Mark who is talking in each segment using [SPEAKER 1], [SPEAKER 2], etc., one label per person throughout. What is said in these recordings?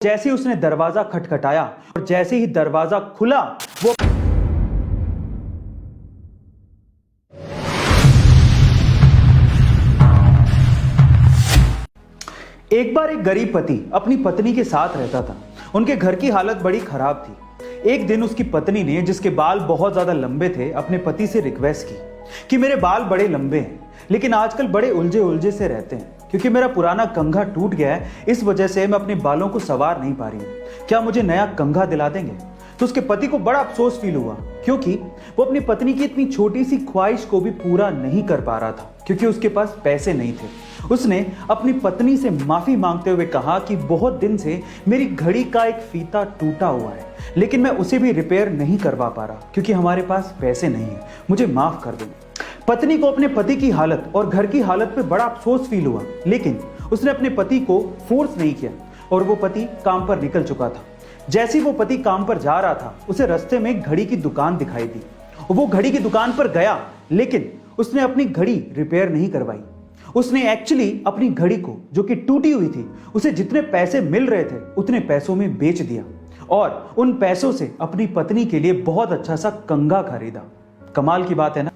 [SPEAKER 1] जैसे ही उसने दरवाजा खटखटाया और जैसे ही दरवाजा खुला वो एक बार एक गरीब पति अपनी पत्नी के साथ रहता था। उनके घर की हालत बड़ी खराब थी। एक दिन उसकी पत्नी ने, जिसके बाल बहुत ज्यादा लंबे थे, अपने पति से रिक्वेस्ट की कि मेरे बाल बड़े लंबे हैं लेकिन आजकल बड़े उलझे उलझे से रहते हैं क्योंकि मेरा पुराना कंघा टूट गया है, इस वजह से मैं अपने बालों को संवार नहीं पा रही हूँ। क्या मुझे नया कंघा दिला देंगे? तो उसके पति को बड़ा अफसोस फील हुआ क्योंकि वो अपनी पत्नी की इतनी छोटी सी ख्वाहिश को भी पूरा नहीं कर पा रहा था क्योंकि उसके पास पैसे नहीं थे। उसने अपनी पत्नी से माफी मांगते हुए कहा कि बहुत दिन से मेरी घड़ी का एक फीता टूटा हुआ है लेकिन मैं उसे भी रिपेयर नहीं करवा पा रहा क्योंकि हमारे पास पैसे नहीं है, मुझे माफ कर दो। पत्नी को अपने पति की हालत और घर की हालत पे बड़ा अफसोस फील हुआ लेकिन उसने अपने पति को फोर्स नहीं किया और वो पति काम पर निकल चुका था। जैसे ही वो पति काम पर जा रहा था उसे रास्ते में घड़ी की दुकान दिखाई दी। वो घड़ी की दुकान पर गया लेकिन उसने अपनी घड़ी रिपेयर नहीं करवाई। उसने एक्चुअली अपनी घड़ी को, जो कि टूटी हुई थी, उसे जितने पैसे मिल रहे थे उतने पैसों में बेच दिया और उन पैसों से अपनी पत्नी के लिए बहुत अच्छा सा कंघा खरीदा। कमाल की बात है ना।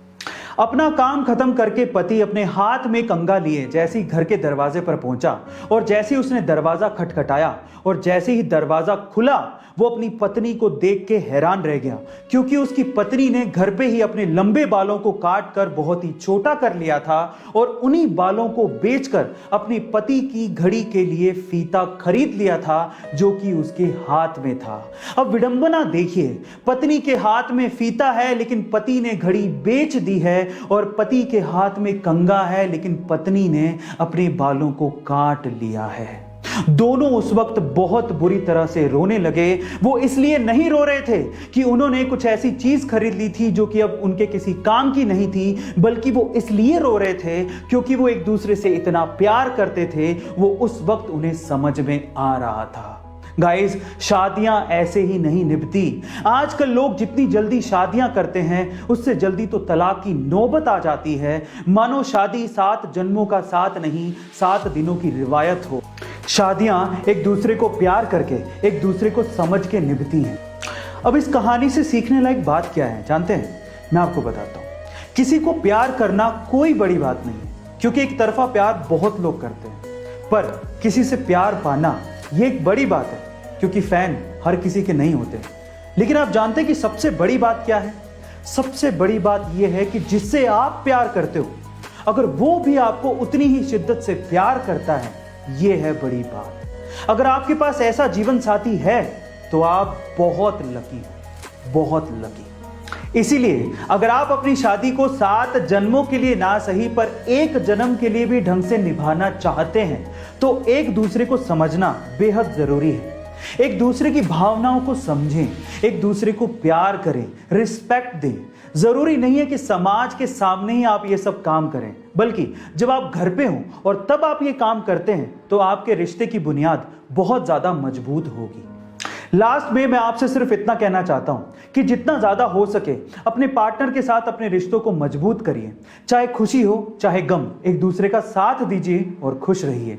[SPEAKER 1] अपना काम खत्म करके पति अपने हाथ में कंघा लिए जैसे ही घर के दरवाजे पर पहुंचा और जैसे ही उसने दरवाजा खटखटाया और जैसे ही दरवाजा खुला वो अपनी पत्नी को देख के हैरान रह गया क्योंकि उसकी पत्नी ने घर पे ही अपने लंबे बालों को काट कर बहुत ही छोटा कर लिया था और उन्हीं बालों को बेचकर अपने पति की घड़ी के लिए फीता खरीद लिया था जो कि उसके हाथ में था। अब विडंबना देखिए, पत्नी के हाथ में फीता है लेकिन पति ने घड़ी बेच दी है और पति के हाथ में कंघा है लेकिन पत्नी ने अपने बालों को काट लिया है। दोनों उस वक्त बहुत बुरी तरह से रोने लगे। वो इसलिए नहीं रो रहे थे कि उन्होंने कुछ ऐसी चीज खरीद ली थी जो कि अब उनके किसी काम की नहीं थी, बल्कि वो इसलिए रो रहे थे क्योंकि वो एक दूसरे से इतना प्यार करते थे। वो उस वक्त उन्हें समझ में आ रहा था। गाइस, शादियां ऐसे ही नहीं निभती। आजकल लोग जितनी जल्दी शादियां करते हैं उससे जल्दी तो तलाक की नौबत आ जाती है। मानो शादी 7 जन्मों का साथ नहीं 7 दिनों की रिवायत हो। शादियां एक दूसरे को प्यार करके, एक दूसरे को समझ के निभती हैं। अब इस कहानी से सीखने लायक बात क्या है जानते हैं? मैं आपको बताता हूं। किसी को प्यार करना कोई बड़ी बात नहीं है क्योंकि एक तरफा प्यार बहुत लोग करते हैं, पर किसी से प्यार पाना ये एक बड़ी बात है क्योंकि फैन हर किसी के नहीं होते। लेकिन आप जानते हैं कि सबसे बड़ी बात क्या है? सबसे बड़ी बात यह है कि जिससे आप प्यार करते हो अगर वो भी आपको उतनी ही शिद्दत से प्यार करता है, यह है बड़ी बात। अगर आपके पास ऐसा जीवन साथी है तो आप बहुत लकी हो, बहुत लकी। इसीलिए अगर आप अपनी शादी को 7 जन्मों के लिए ना सही पर 1 जन्म के लिए भी ढंग से निभाना चाहते हैं तो एक दूसरे को समझना बेहद जरूरी है। एक दूसरे की भावनाओं को समझें, एक दूसरे को प्यार करें, रिस्पेक्ट दें। जरूरी नहीं है कि समाज के सामने ही आप ये सब काम करें, बल्कि जब आप घर पे हो और तब आप ये काम करते हैं तो आपके रिश्ते की बुनियाद बहुत ज्यादा मजबूत होगी। लास्ट में मैं आपसे सिर्फ इतना कहना चाहता हूं कि जितना ज्यादा हो सके अपने पार्टनर के साथ अपने रिश्तों को मजबूत करिए। चाहे खुशी हो चाहे गम, एक दूसरे का साथ दीजिए और खुश रहिए।